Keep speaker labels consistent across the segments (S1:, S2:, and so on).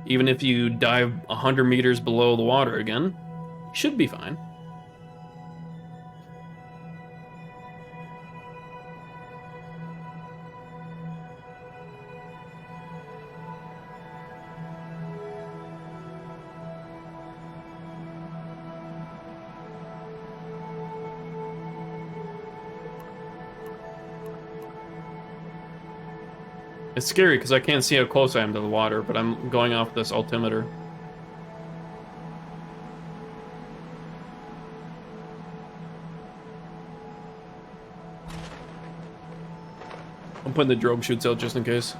S1: Even if you dive 100 meters below the water again, you should be fine. It's scary because I can't see how close I am to the water, but I'm going off this altimeter. I'm putting the drogue chutes out just in case.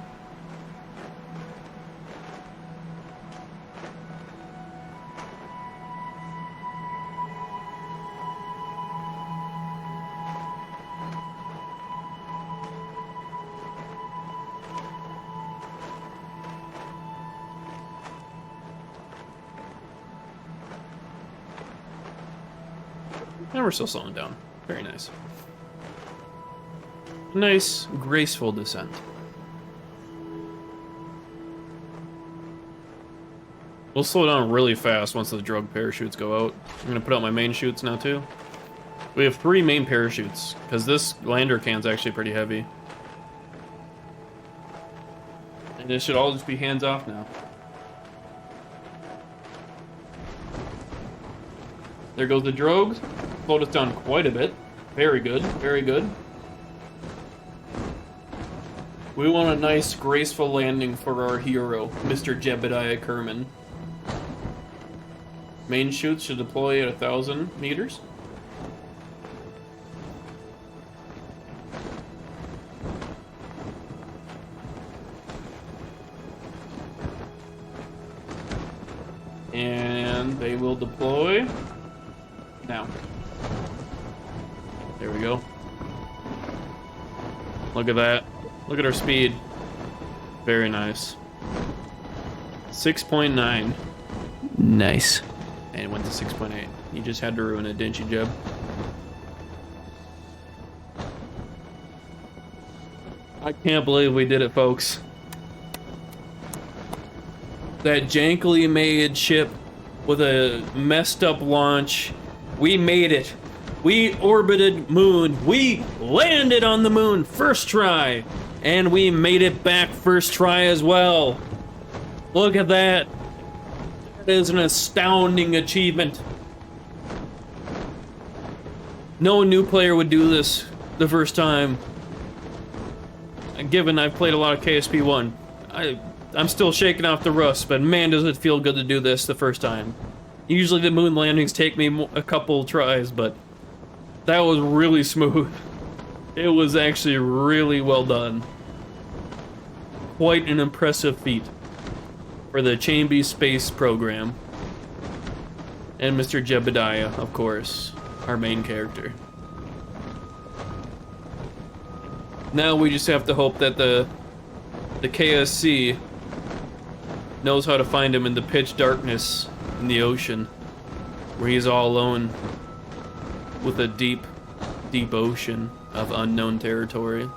S1: And we're still slowing down. Very nice. Nice, graceful descent. We'll slow down really fast once the drogue parachutes go out. I'm gonna put out my main chutes now too. We have 3 main parachutes, because this lander can's actually pretty heavy. And this should all just be hands off now. There goes the drogues. Slowed us down quite a bit. Very good, very good. We want a nice, graceful landing for our hero, Mr. Jebediah Kerman. Main chutes should deploy at 1,000 meters. And they will deploy now. There we go. Look at that. Look at our speed. Very nice. 6.9. Nice. And it went to 6.8. You just had to ruin it, didn't you, Jeb? I can't believe we did it, folks. That jankily made ship with a messed up launch. We made it. We orbited moon. We landed on the moon first try. And we made it back first try as well. Look at that. That is an astounding achievement. No new player would do this the first time. Given I've played a lot of KSP1. I'm still shaking off the rust, but man does it feel good to do this the first time. Usually the moon landings take me a couple tries, but that was really smooth. It was actually really well done. Quite an impressive feat for the Chambiez space program. And Mr. Jebediah, of course, our main character. Now we just have to hope that the KSC knows how to find him in the pitch darkness in the ocean, where he's all alone with a deep, deep ocean of unknown territory.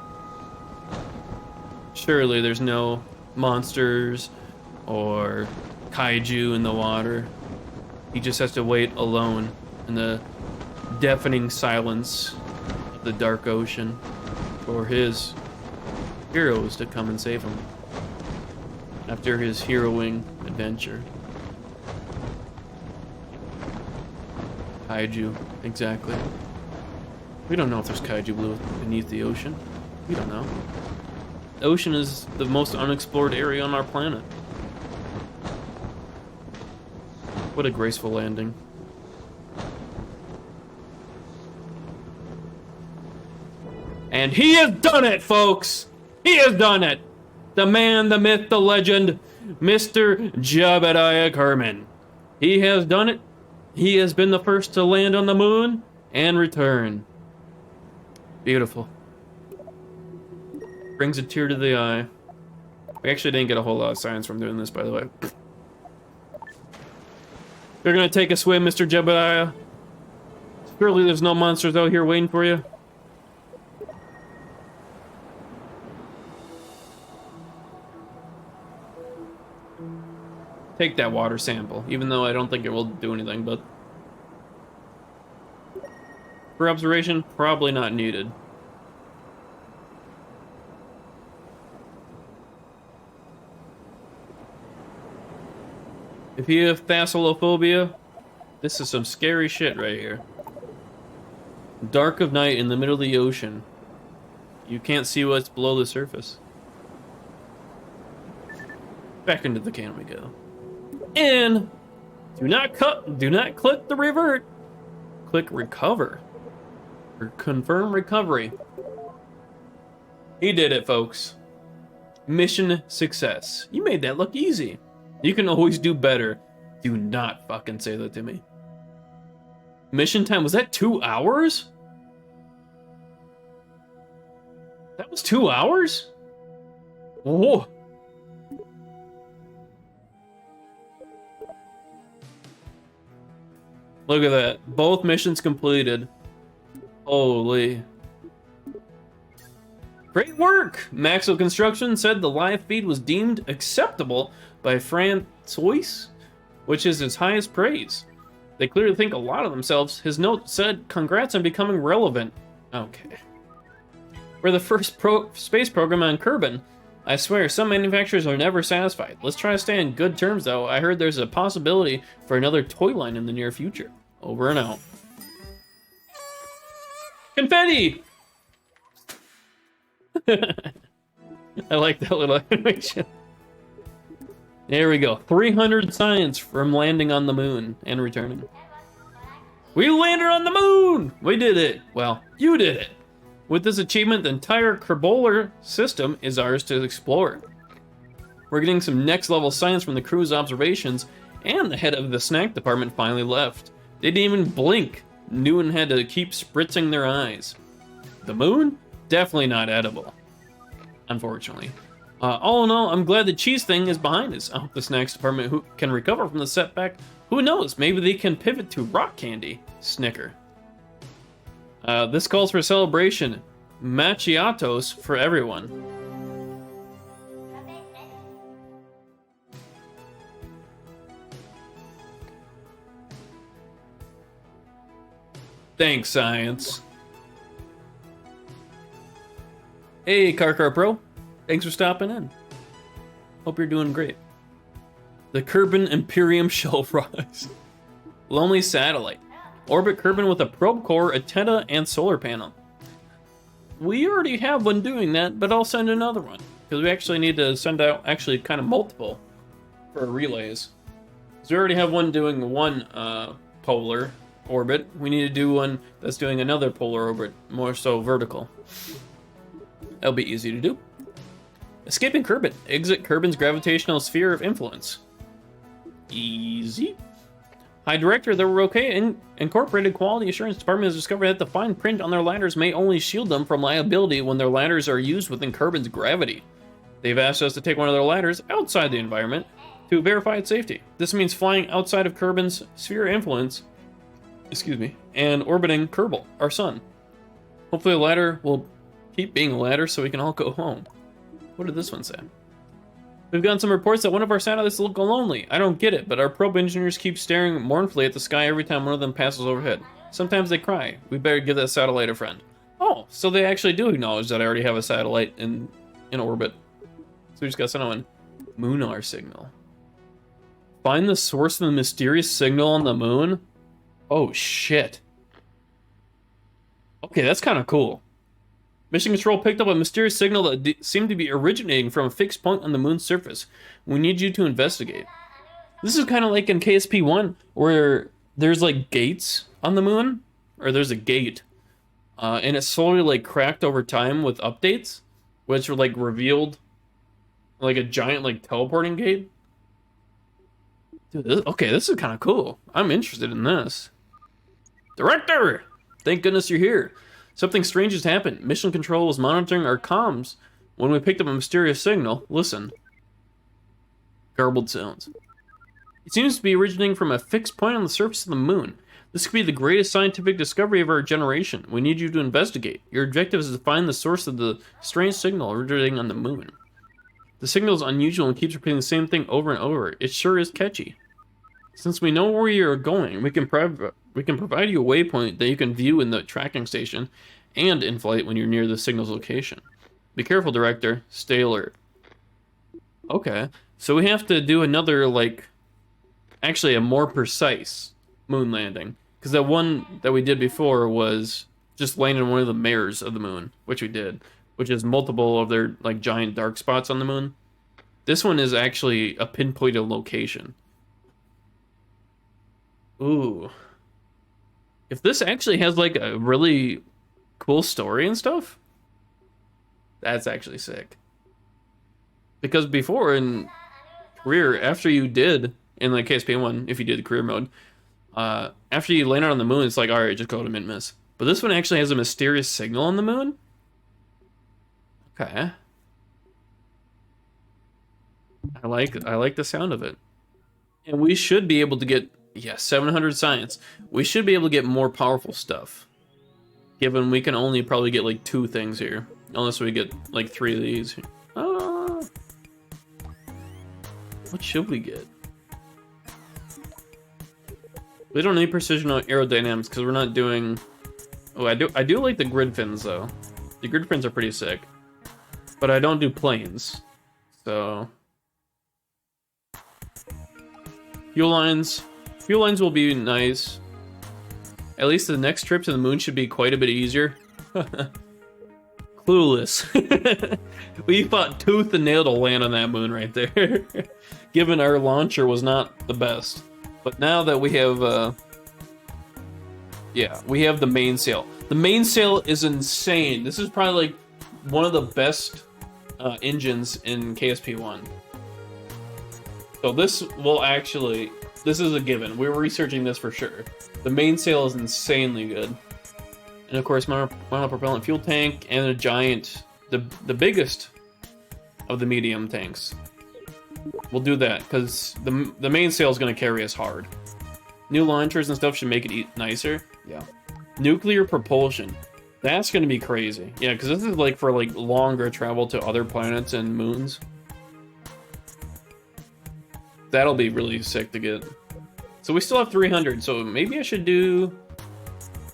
S1: Surely there's no monsters or kaiju in the water. He just has to wait alone in the deafening silence of the dark ocean for his heroes to come and save him after his heroing adventure. Kaiju, exactly. We don't know if there's kaiju beneath the ocean. We don't know. The ocean is the most unexplored area on our planet. What a graceful landing. And he has done it, folks! He has done it! The man, the myth, the legend, Mr. Jebediah Kerman. He has done it. He has been the first to land on the moon and return. Beautiful. Brings a tear to the eye. We actually didn't get a whole lot of science from doing this, by the way. You're gonna take a swim, Mr. Jebediah? Surely there's no monsters out here waiting for you? take that water sample, even though I don't think it will do anything, but... For observation, probably not needed. If you have thalassophobia, this is some scary shit right here. Dark of night in the middle of the ocean. You can't see what's below the surface. Back into the can we go. And do not click the revert. Click recover. Or confirm recovery. He did it, folks. Mission success. You made that look easy. You can always do better. Do not fucking say that to me. Mission time, was that 2 hours? That was 2 hours? Whoa. Look at that. Both missions completed. Holy. Great work! Maxwell Construction said the live feed was deemed acceptable by Francois, which is his highest praise. They clearly think a lot of themselves. His note said, congrats on becoming relevant. Okay. We're the first space program on Kerbal. I swear, some manufacturers are never satisfied. Let's try to stay on good terms, though. I heard there's a possibility for another toy line in the near future. Over and out. Confetti! I like that little animation. There we go. 300 science from landing on the moon and returning. We landed on the moon! We did it. Well, you did it. With this achievement, the entire Kerbal system is ours to explore. We're getting some next level science from the crew's observations, and the head of the snack department finally left. They didn't even blink. Newton had to keep spritzing their eyes. The moon? Definitely not edible. Unfortunately. All in all, I'm glad the cheese thing is behind us. I hope the snacks department can recover from the setback. Who knows? Maybe they can pivot to rock candy. Snicker. This calls for celebration. Macchiatos for everyone. Thanks, science. Hey, Car Pro. Thanks for stopping in. Hope you're doing great. The Kerbal Imperium shall rise. Lonely satellite. Orbit Kerbal with a probe core, antenna, and solar panel. We already have one doing that, but I'll send another one. Because we actually need to send out, actually, kind of multiple for relays. So we already have one doing one polar orbit. We need to do one that's doing another polar orbit, more so vertical. That'll be easy to do. Escaping Kerbal. Exit Kerbal's gravitational sphere of influence. Easy. High Director, the Roque Incorporated Quality Assurance Department has discovered that the fine print on their ladders may only shield them from liability when their ladders are used within Kerbal's gravity. They've asked us to take one of their ladders outside the environment to verify its safety. This means flying outside of Kerbal's sphere of influence, and orbiting Kerbal, our sun. Hopefully the ladder will keep being a ladder so we can all go home. What did this one say? We've gotten some reports that one of our satellites look lonely. I don't get it, but our probe engineers keep staring mournfully at the sky every time one of them passes overhead. Sometimes they cry. We better give that satellite a friend. Oh, so they actually do acknowledge that I already have a satellite in orbit. So we just got sent on Moonar signal. Find the source of the mysterious signal on the moon? Oh, shit. Okay, that's kind of cool. Mission Control picked up a mysterious signal that seemed to be originating from a fixed point on the moon's surface. We need you to investigate. This is kind of like in KSP-1, where there's like gates on the moon, or there's a gate, and it's slowly like cracked over time with updates, which are like revealed like a giant like teleporting gate. Dude, this is kind of cool. I'm interested in this. Director! Thank goodness you're here. Something strange has happened. Mission Control was monitoring our comms when we picked up a mysterious signal. Listen. Garbled sounds. It seems to be originating from a fixed point on the surface of the moon. This could be the greatest scientific discovery of our generation. We need you to investigate. Your objective is to find the source of the strange signal originating on the moon. The signal's unusual and keeps repeating the same thing over and over. It sure is catchy. Since we know where you're going, we can provide you a waypoint that you can view in the tracking station and in flight when you're near the signal's location. Be careful, Director. Stay alert. Okay, so we have to do another, like, actually a more precise moon landing. Because that one that we did before was just landing on one of the mares of the moon, which we did, which is multiple of their, like, giant dark spots on the moon. This one is actually a pinpointed location. Ooh. If this actually has, like, a really cool story and stuff, that's actually sick. Because before in career, after you did, in like KSP1, if you did the career mode, after you landed on the moon, it's like, alright, just go to Minmus. But this one actually has a mysterious signal on the moon? Okay. I like the sound of it. And we should be able to get, yeah, 700 science. We should be able to get more powerful stuff. Given we can only probably get like 2 things here. Unless we get like 3 of these. What should we get? We don't need precision aerodynamics because we're not doing... Oh, I do like the grid fins though. The grid fins are pretty sick. But I don't do planes. So... Fuel lines. Fuel lines will be nice. At least the next trip to the moon should be quite a bit easier. Clueless. We fought tooth and nail to land on that moon right there. Given our launcher was not the best. But now that we have, yeah, we have the mainsail. The mainsail is insane. This is probably like one of the best engines in KSP1. So this will actually, this is a given. We were researching this for sure. The mainsail is insanely good. And of course, monopropellant fuel tank and a giant, the biggest of the medium tanks. We'll do that because the mainsail is going to carry us hard. New launchers and stuff should make it nicer. Yeah. Nuclear propulsion. That's going to be crazy. Yeah, because this is like for like longer travel to other planets and moons. That'll be really sick to get. So we still have 300, so maybe I should do...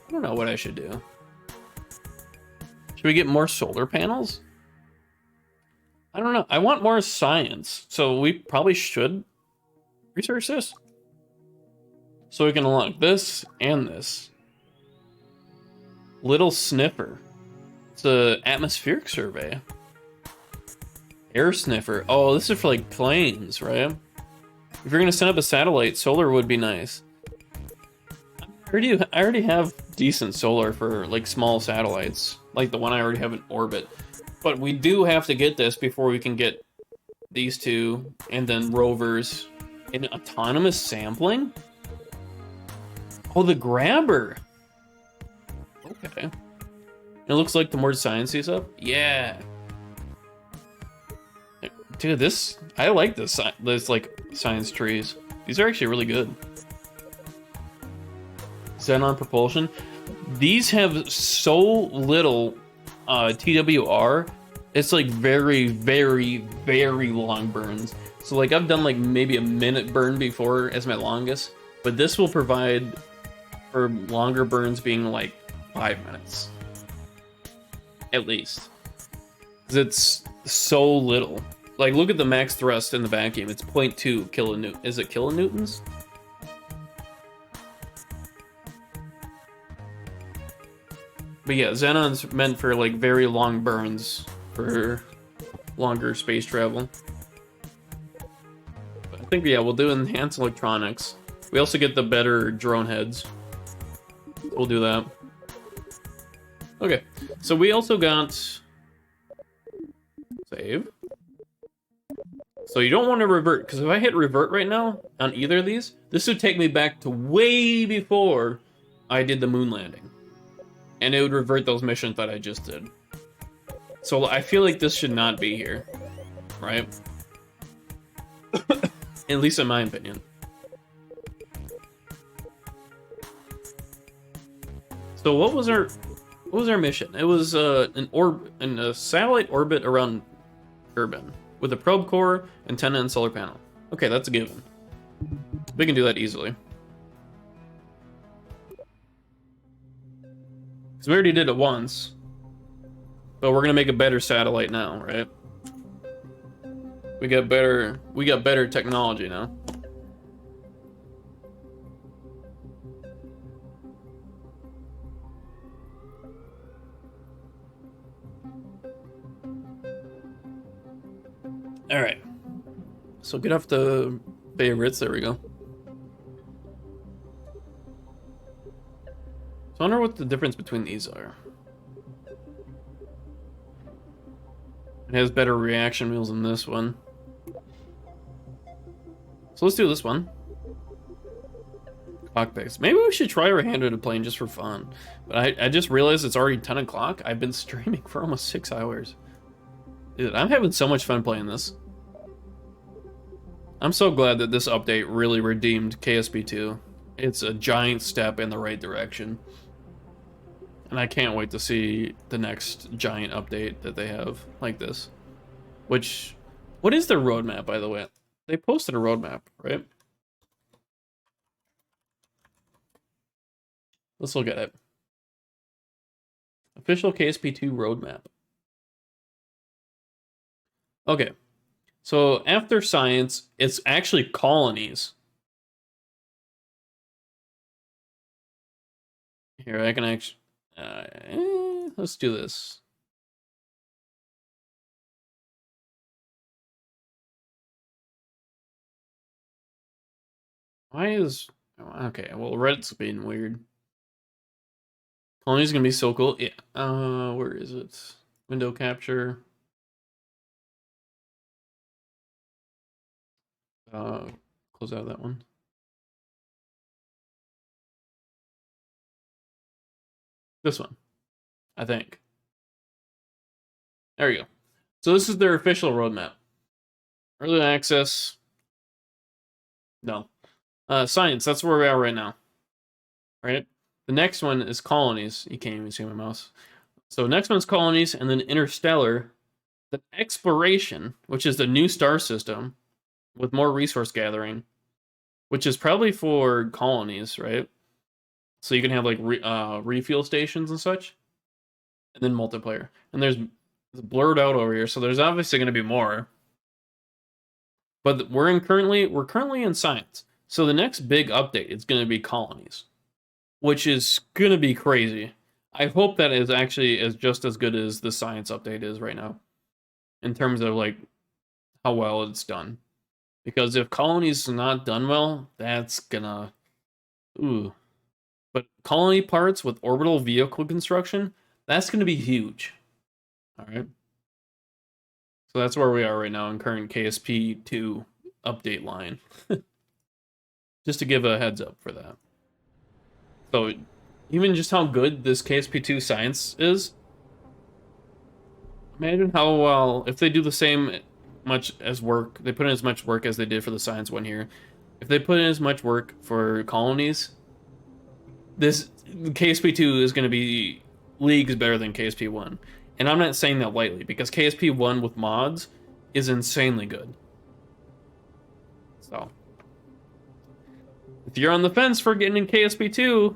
S1: I don't know what I should do. Should we get more solar panels? I don't know. I want more science, so we probably should research this. So we can unlock this and this. Little sniffer. It's an atmospheric survey. Air sniffer. Oh, this is for like planes, right? If you're gonna send up a satellite, solar would be nice. I already have decent solar for like small satellites, like the one I already have in orbit. But we do have to get this before we can get these two, and then rovers. And autonomous sampling? Oh, the grabber. Okay. It looks like the more sciencey stuff. Yeah. Dude, this, I like this like science trees. These are actually really good. Xenon propulsion. These have so little TWR. It's like very, very, very long burns. So like I've done like maybe a minute burn before as my longest, but this will provide for longer burns being like 5 minutes. At least. 'Cause it's so little. Like look at the max thrust in the vacuum. It's 0.2 kilonewtons. Is it kilonewtons? But yeah, Xenon's meant for like very long burns for longer space travel. But I think, yeah, we'll do enhanced electronics. We also get the better drone heads. We'll do that. Okay, so we also got... Save. So you don't want to revert, because if I hit revert right now on either of these, this would take me back to way before I did the moon landing. And it would revert those missions that I just did. So I feel like this should not be here, right? At least in my opinion. So what was our mission? It was a satellite orbit around Kerbal. with a probe core, antenna, and solar panel. Okay, that's a given. We can do that easily. Because we already did it once. But we're gonna make a better satellite now, right? We got better technology now. All right. So get off the favorites. There we go. So I wonder what the difference between these are. It has better reaction wheels than this one. So let's do this one. Cockpits. Maybe we should try our hand at a plane just for fun. But I just realized it's already 10 o'clock. I've been streaming for almost 6 hours. Dude, I'm having so much fun playing this. I'm so glad that this update really redeemed KSP2. It's a giant step in the right direction. And I can't wait to see the next giant update that they have like this. What is their roadmap, by the way? They posted a roadmap, right? Let's look at it. Official KSP2 roadmap. Okay. So after science, it's actually colonies. Here, I can actually... let's do this. Why is... Okay, well, Reddit's being weird. Colony's gonna be so cool. Yeah. Where is it? Window capture. Close out that one. This one, I think. There you go. So this is their official roadmap. Early access. No. Science, that's where we are right now. Right? The next one is colonies. You can't even see my mouse. So next one's colonies, and then interstellar. The exploration, which is the new star system with more resource gathering, which is probably for colonies, right? So you can have like refuel stations and such, and then multiplayer. And there's blurred out over here, so there's obviously going to be more. But we're currently in science. So the next big update is going to be colonies, which is going to be crazy. I hope that is actually just as good as the science update is right now, in terms of like how well it's done. Because if colonies is not done well, that's gonna... Ooh. But colony parts with orbital vehicle construction, that's gonna be huge. Alright. So that's where we are right now in current KSP2 update line. Just to give a heads up for that. So, even just how good this KSP2 science is, imagine how well, if they do the same much as work, they put in as much work as they did for the science one here. If they put in as much work for colonies, this KSP2 is going to be leagues better than KSP1. And I'm not saying that lightly, because KSP1 with mods is insanely good. So, if you're on the fence for getting in KSP2,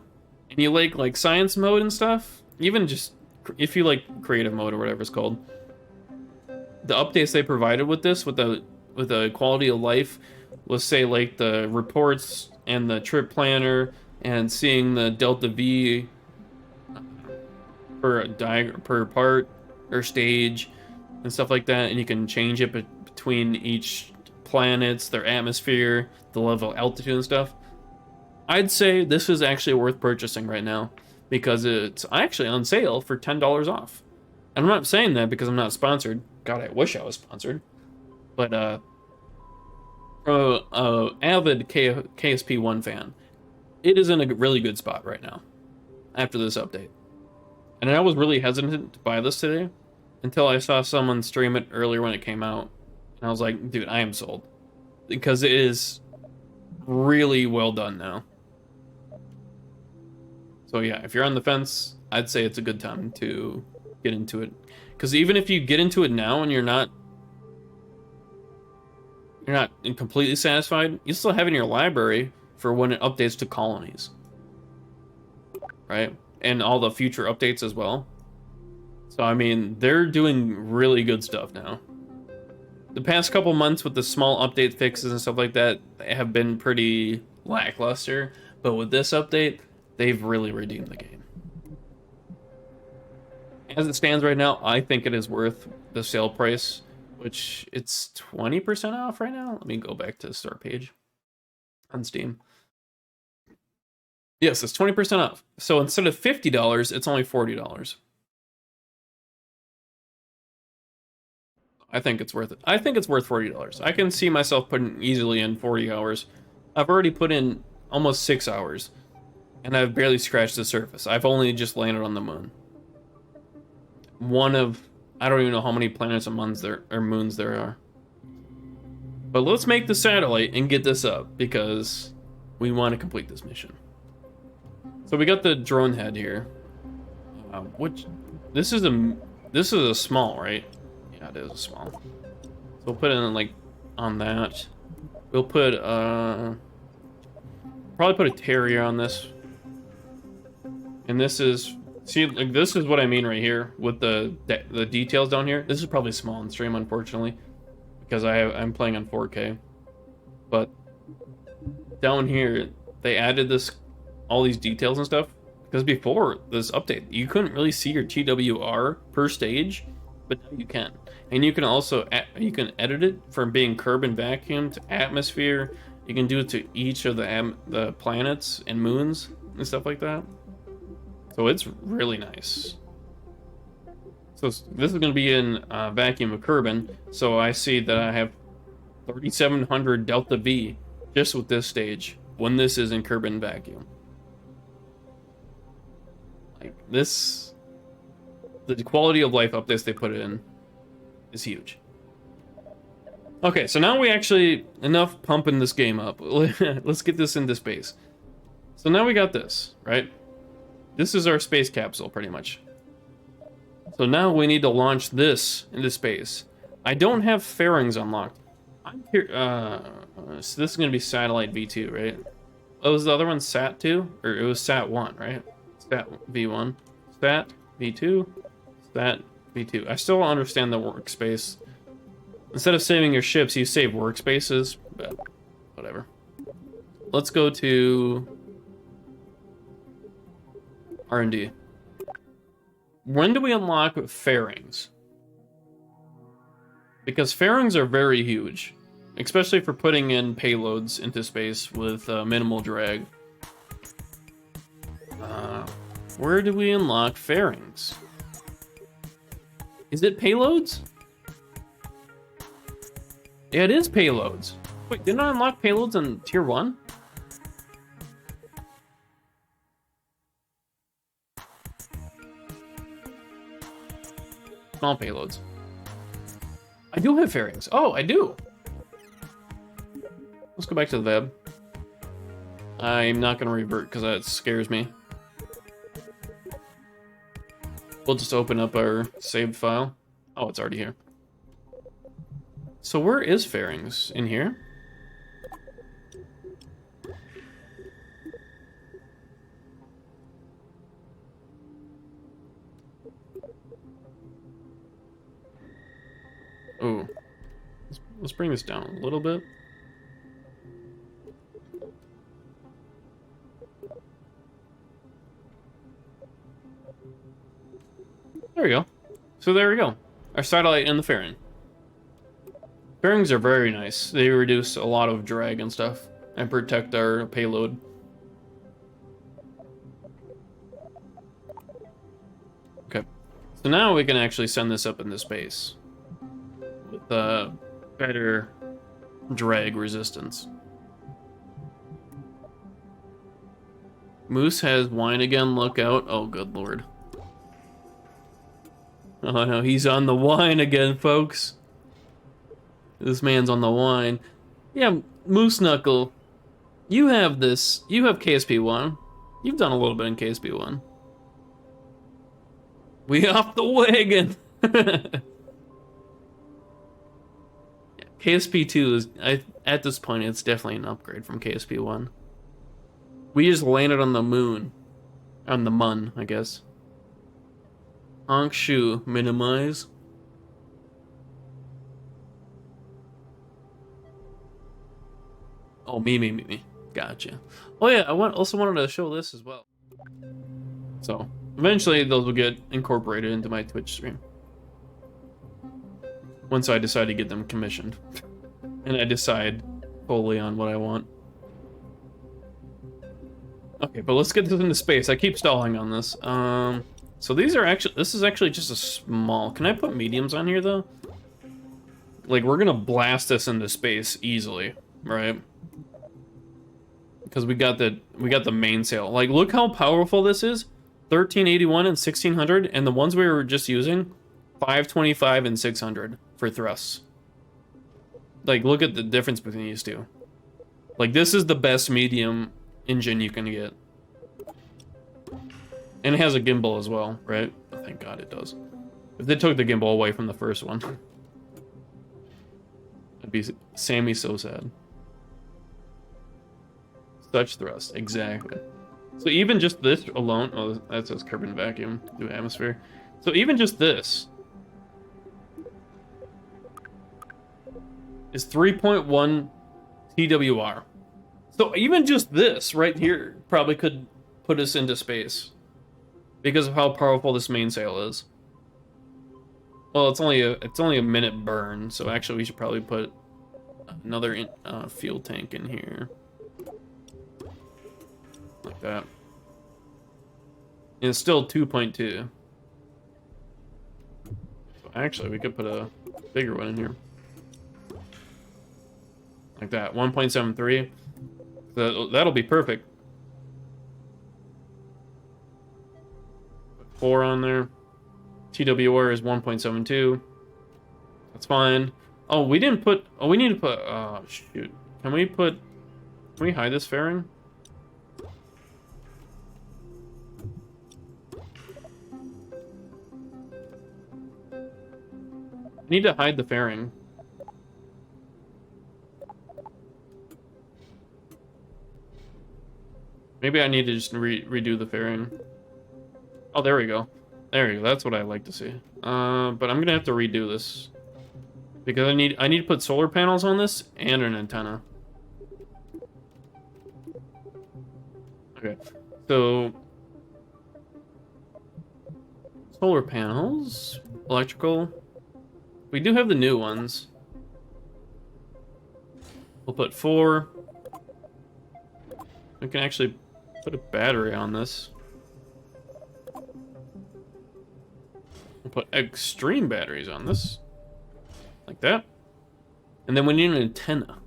S1: and you like science mode and stuff, even just if you like creative mode or whatever it's called, the updates they provided with this, with the quality of life, let's say like the reports and the trip planner and seeing the delta V per part or stage and stuff like that, and you can change it between each planets, their atmosphere, the level of altitude and stuff. I'd say this is actually worth purchasing right now because it's actually on sale for $10 off. And I'm not saying that because I'm not sponsored. God, I wish I was sponsored. But from a avid KSP1 fan, it is in a really good spot right now after this update. And I was really hesitant to buy this today until I saw someone stream it earlier when it came out. And I was like, dude, I am sold. Because it is really well done now. So yeah, if you're on the fence, I'd say it's a good time to get into it. Because even if you get into it now and you're not you're not completely satisfied, you still have it in your library for when it updates to colonies. Right? And all the future updates as well. So, I mean, they're doing really good stuff now. The past couple months with the small update fixes and stuff like that have been pretty lackluster. But with this update, they've really redeemed the game. As it stands right now, I think it is worth the sale price, which it's 20% off right now. Let me go back to the store page on Steam. Yes, it's 20% off. So instead of $50, it's only $40. I think it's worth it. I think it's worth $40. I can see myself putting easily in 40 hours. I've already put in almost 6 hours, and I've barely scratched the surface. I've only just landed on the moon. One of, I don't even know how many planets and moons there are. But let's make the satellite and get this up, because we want to complete this mission. So we got the drone head here. Which, this is a small, right? Yeah, it is a small. So we'll put it in, like, on that. We'll put, probably put a terrier on this. And this is, see, like, this is what I mean right here with the details down here. This is probably small in stream, unfortunately, because I'm playing on 4K. But down here, they added all these details and stuff, because before this update, you couldn't really see your TWR per stage, but now you can. And you can also you can edit it from being Kerbal vacuum to atmosphere. You can do it to each of the planets and moons and stuff like that. So it's really nice. So this is going to be in vacuum of Kerbal. So I see that I have 3700 delta V just with this stage when this is in Kerbal vacuum. Like this, the quality of life updates they put in is huge. Okay, so now we actually, enough pumping this game up. Let's get this into space. So now we got this, right? This is our space capsule, pretty much. So now we need to launch this into space. I don't have fairings unlocked. I'm here, so this is gonna be satellite V2, right? Oh, was the other one Sat 2? Or it was Sat 1, right? Sat V1, Sat V2, Sat V2. I still don't understand the workspace. Instead of saving your ships, you save workspaces, but whatever. Let's go to R&D. When do we unlock fairings? Because fairings are very huge, especially for putting in payloads into space with minimal drag. Where do we unlock fairings? Is it payloads? Yeah, it is payloads. Wait, didn't I unlock payloads on tier 1? Small payloads. I do have fairings. Oh, I do. Let's go back to the web. I'm not going to revert because that scares me. We'll just open up our saved file. Oh, it's already here. So where is fairings? In here? Oh. Let's bring this down a little bit. There we go. So there we go. Our satellite and the fairing. Fairings are very nice. They reduce a lot of drag and stuff and protect our payload. Okay. So now we can actually send this up into space with better drag resistance. Moose has wine again, look out. Oh, good lord. Oh no, he's on the wine again, folks. This man's on the wine. Yeah, Moose Knuckle, you have this. You have KSP1. You've done a little bit in KSP1. We off the wagon. Yeah, KSP2 is, at this point, it's definitely an upgrade from KSP1. We just landed on the moon. On the mun, I guess. Honk shoe, minimize. Oh, me. Gotcha. Oh yeah, also wanted to show this as well. So, eventually those will get incorporated into my Twitch stream. Once I decide to get them commissioned. And I decide fully on what I want. Okay, but let's get this into space. I keep stalling on this. So these are actually, this is actually just a small, can I put mediums on here though? Like, we're gonna blast this into space easily, right? Because we got the mainsail. Like, look how powerful this is. 1381 and 1600, and the ones we were just using, 525 and 600 for thrusts. Like, look at the difference between these two. Like, this is the best medium engine you can get. And it has a gimbal as well, right? Oh, thank God it does. If they took the gimbal away from the first one, I'd be Sammy so sad. Such thrust, exactly. So even just this alone, oh, that says carbon vacuum through atmosphere. So even just this is 3.1 TWR. So even just this right here probably could put us into space because of how powerful this mainsail is. Well, it's only a minute burn, so actually we should probably put another fuel tank in here. Like that. And it's still 2.2. So actually, we could put a bigger one in here. Like that, 1.73. That'll be perfect. Put 4 on there. TWR is 1.72. That's fine. Oh, we didn't put... Oh, we need to put... Oh, shoot. Can we hide this fairing? I need to hide the fairing. Maybe I need to just redo the fairing. Oh, there we go. There we go. That's what I like to see. But I'm gonna have to redo this because I need to put solar panels on this and an antenna. Okay, so solar panels, electrical. We do have the new ones. We'll put 4. We can actually put a battery on this. We'll put extreme batteries on this. Like that. And then we need an antenna.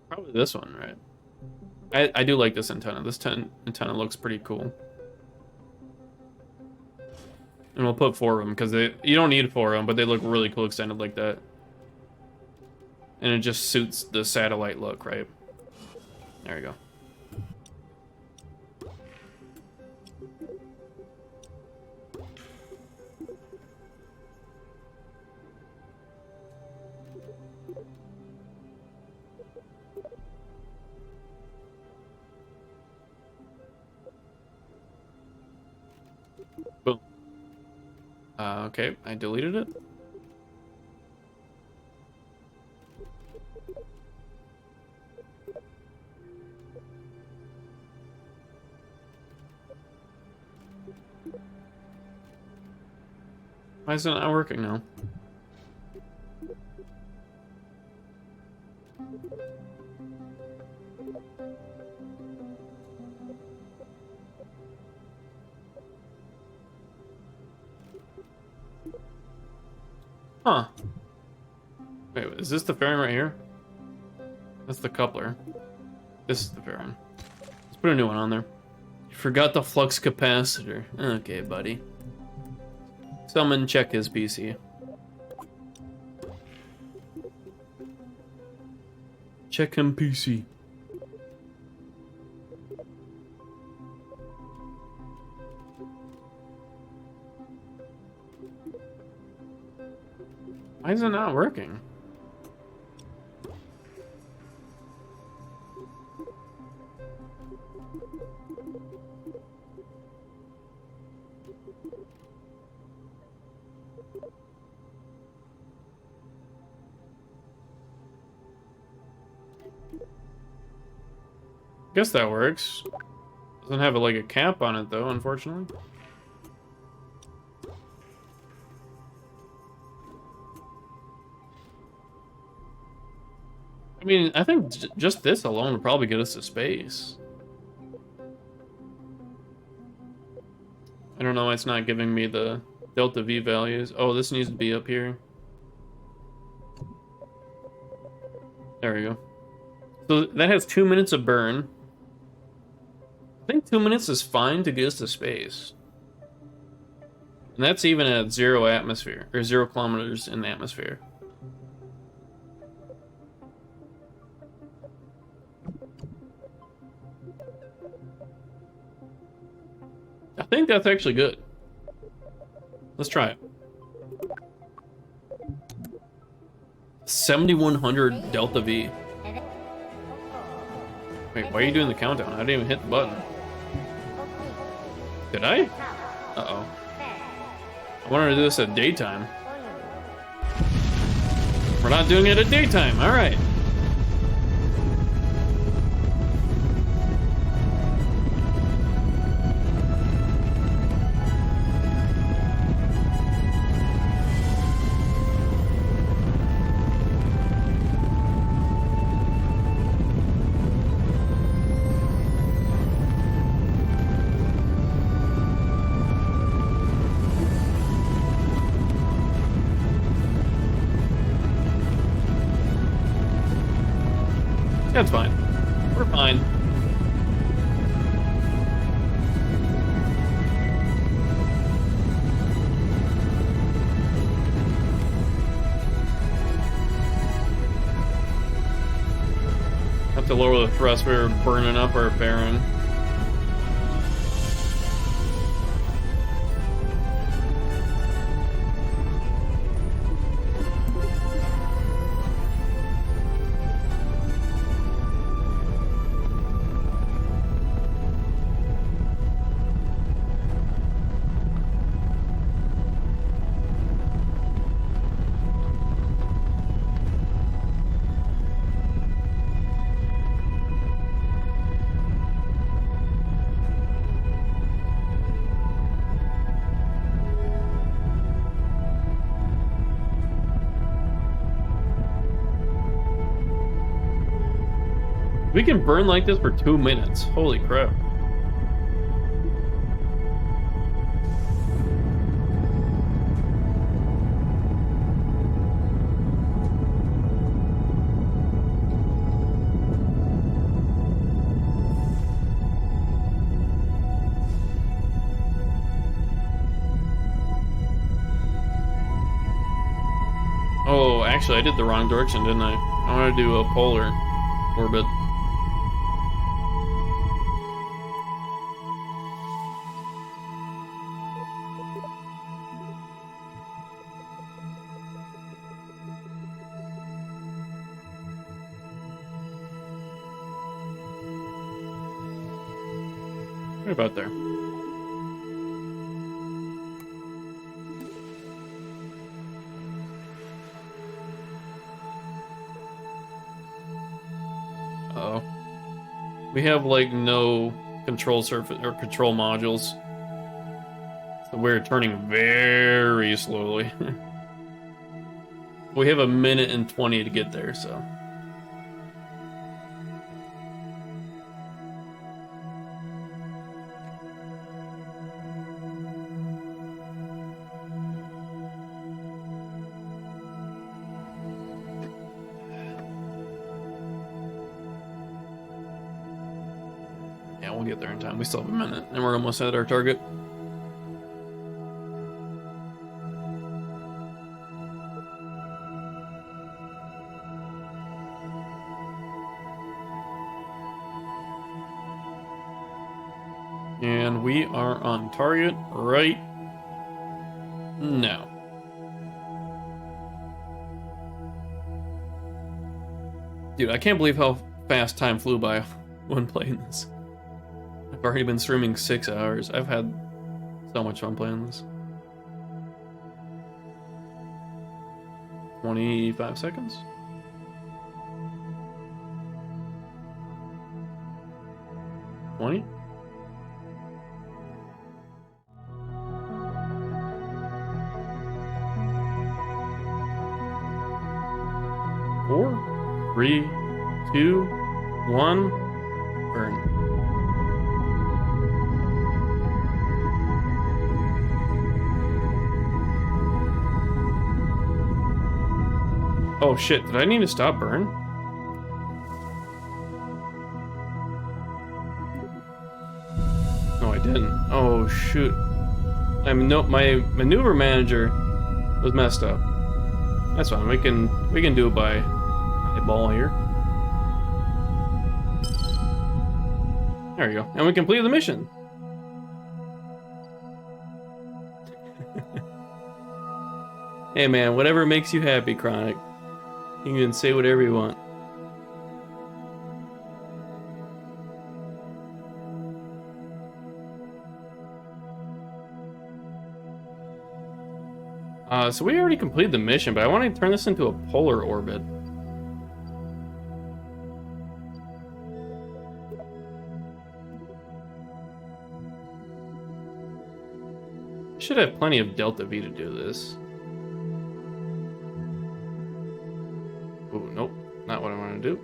S1: Probably this one, right? I do like this antenna. This antenna looks pretty cool. And we'll put 4 of them, because you don't need 4 of them, but they look really cool extended like that. And it just suits the satellite look, right? There we go. Boom. Okay, I deleted it. Why is it not working now? Huh. Wait, is this the fairing right here? That's the coupler. This is the fairing. Let's put a new one on there. You forgot the flux capacitor. Okay, buddy. Someone check his PC. Check him PC. Why is it not working? Guess that works. Doesn't have like a cap on it though, unfortunately. I mean, I think just this alone would probably get us to space. I don't know why it's not giving me the delta V values. Oh, this needs to be up here. There we go. So that has 2 minutes of burn. I think 2 minutes is fine to get us to space. And that's even at 0 atmosphere, or 0 kilometers in the atmosphere. I think that's actually good. Let's try it. 7,100 delta V. Wait, why are you doing the countdown? I didn't even hit the button. Did I? Uh-oh. I wanted to do this at daytime. We're not doing it at daytime. All right. That's fine. We're fine. Have to lower the thrust. We were burning up our fairing. We can burn like this for 2 minutes. Holy crap. Oh, actually, I did the wrong direction, didn't I? I want to do a polar orbit. Right about there. Uh-oh. We have like no control surface or control modules. So we're turning very slowly. We have 1:20 to get there, so. We'll get there in time. We still have a minute, and we're almost at our target. And we are on target right now. Dude, I can't believe how fast time flew by when playing this. I've already been streaming 6 hours. I've had so much fun playing this. 25 seconds? 20? Four, 3, 2, 1, burn. Oh shit, did I need to stop burn? No, I didn't. Oh shoot. My maneuver manager was messed up. That's fine, we can do it by eyeball here. There we go. And we completed the mission. Hey man, whatever makes you happy, Chronic. You can say whatever you want. So we already completed the mission, but I want to turn this into a polar orbit. Should have plenty of delta V to do this. Oh, nope, not what I want to do.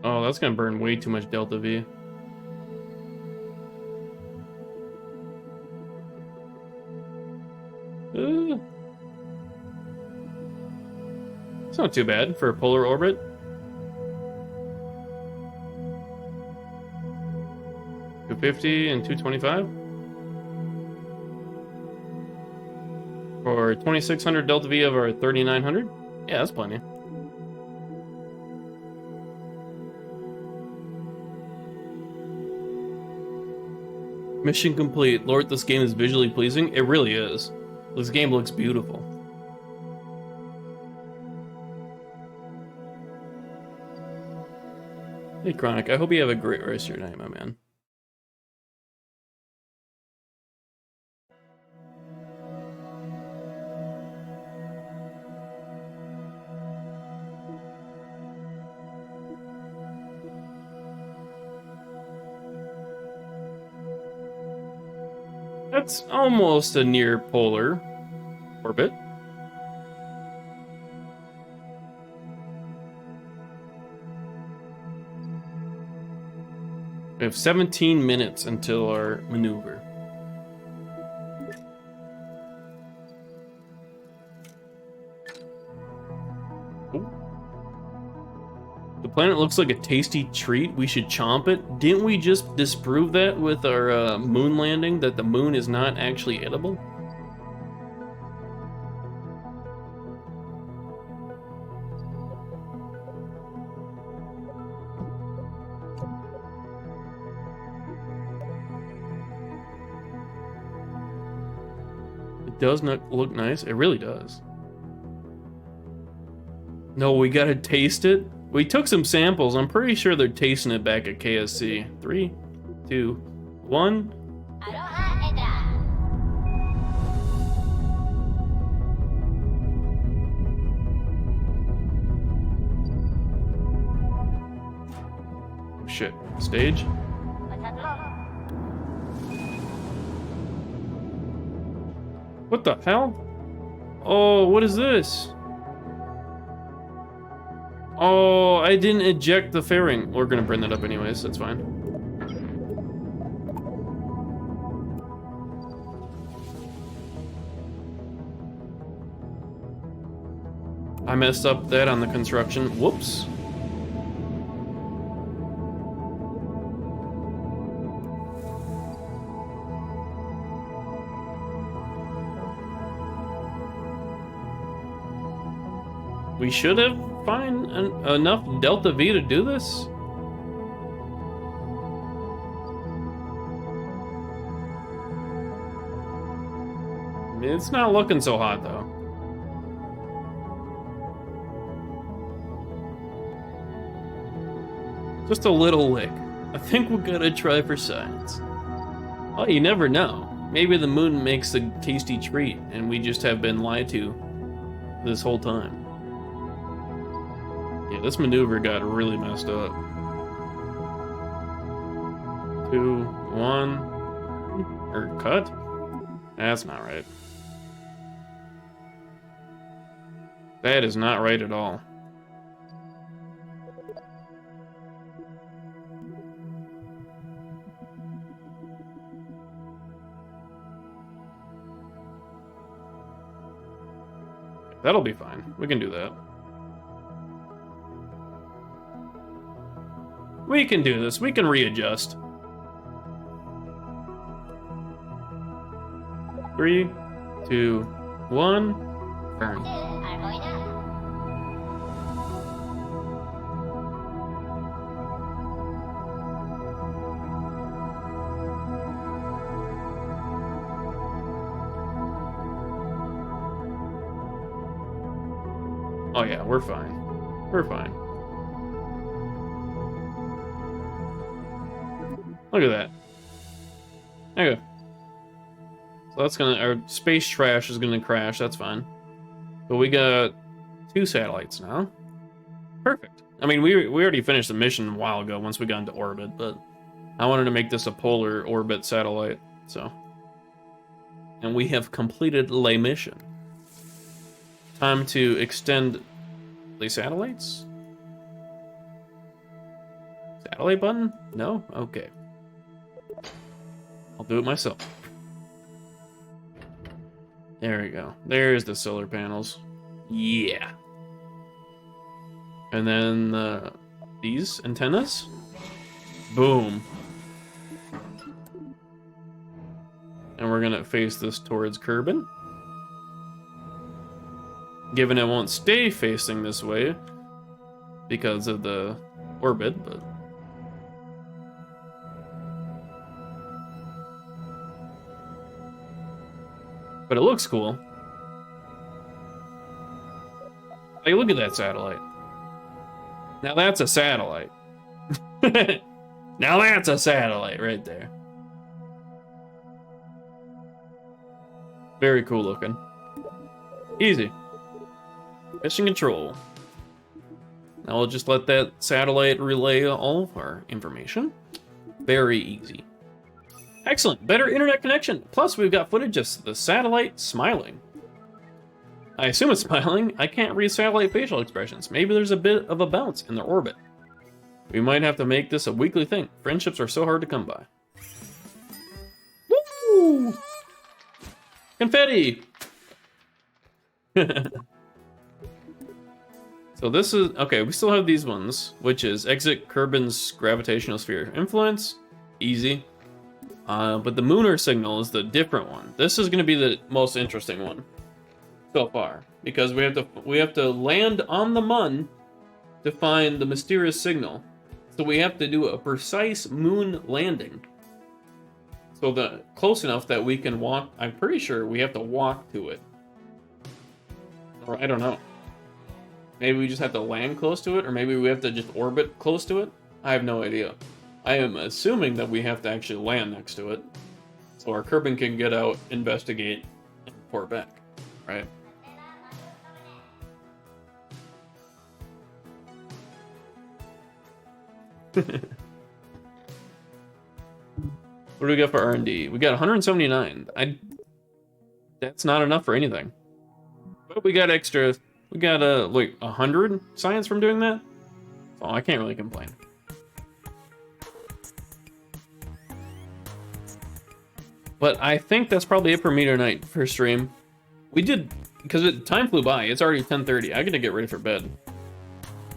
S1: Oh, that's gonna burn way too much delta V. It's not too bad for a polar orbit. $250 and $225 for 2600 delta V over 3900. Yeah, that's plenty. Mission complete. Lord, this game is visually pleasing. It really is. This game looks beautiful. Hey, Chronic, I hope you have a great rest of your night, my man. That's almost a near polar orbit. We have 17 minutes until our maneuver. Oh. The planet looks like a tasty treat. We should chomp it. Didn't we just disprove that with our moon landing, that the moon is not actually edible? It does not look nice. It really does. No, we gotta taste it. We took some samples. I'm pretty sure they're tasting it back at KSC. 3, 2, 1. Oh shit. Stage? What the hell? Oh, what is this? Oh, I didn't eject the fairing. We're gonna bring that up anyways, that's fine. I messed up that on the construction. Whoops. We should have found enough Delta V to do this. It's not looking so hot, though. Just a little lick. I think we're gonna try for science. Oh, you never know. Maybe the moon makes a tasty treat, and we just have been lied to this whole time. Yeah, this maneuver got really messed up. 2, 1, or cut? That's not right. That is not right at all. That'll be fine. We can do that. We can do this. We can readjust. 3, 2, 1, burn. Oh yeah, we're fine. We're fine. Look at that. There you go. So that's gonna, our space trash is gonna crash, that's fine. But we got 2 satellites now. Perfect. I mean, we already finished the mission a while ago once we got into orbit, but I wanted to make this a polar orbit satellite, so. And we have completed the mission. Time to extend the satellites? Satellite button? No? Okay. I'll do it myself. There we go. There's the solar panels. Yeah. And then these antennas? Boom. And we're gonna face this towards Kerbal. Given it won't stay facing this way because of the orbit, but it looks cool. Hey, look at that satellite. Now that's a satellite. Now that's a satellite right there. Very cool looking. Easy. Mission control. Now we'll just let that satellite relay all of our information. Very easy. Excellent. Better internet connection. Plus, we've got footage of the satellite smiling. I assume it's smiling. I can't read satellite facial expressions. Maybe there's a bit of a bounce in their orbit. We might have to make this a weekly thing. Friendships are so hard to come by. Woo! Confetti! So this is, okay, we still have these ones, which is exit Kerbin's gravitational sphere influence, easy. But the Mooner signal is the different one. This is going to be the most interesting one so far, because we have to land on the Mun to find the mysterious signal. So we have to do a precise moon landing. So close enough that we can walk. I'm pretty sure we have to walk to it. Or I don't know. Maybe we just have to land close to it, or maybe we have to just orbit close to it. I have no idea. I am assuming that we have to actually land next to it, so our Kerbin can get out, investigate, and report back, right? What do we got for R&D? We got 179. That's not enough for anything. But we got extra. We got like 100 science from doing that. So I can't really complain. But I think that's probably it for me tonight for stream. We did, because time flew by. It's already 10:30. I gotta get ready for bed.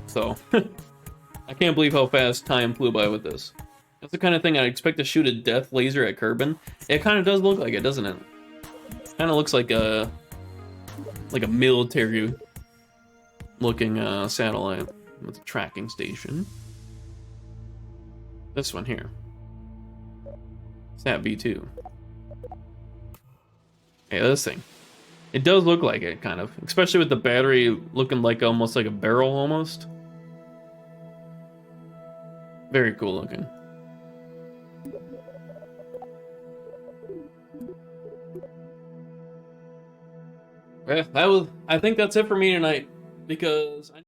S1: So I can't believe how fast time flew by with this. That's the kind of thing I'd expect to shoot a death laser at Kerbin. It kind of does look like it, doesn't it? Kind of looks like a military looking satellite with a tracking station. This one here. Sat V2. Yeah, this thing. It does look like it, kind of. Especially with the battery looking like almost like a barrel, almost. Very cool looking. Yeah, I think that's it for me tonight. Because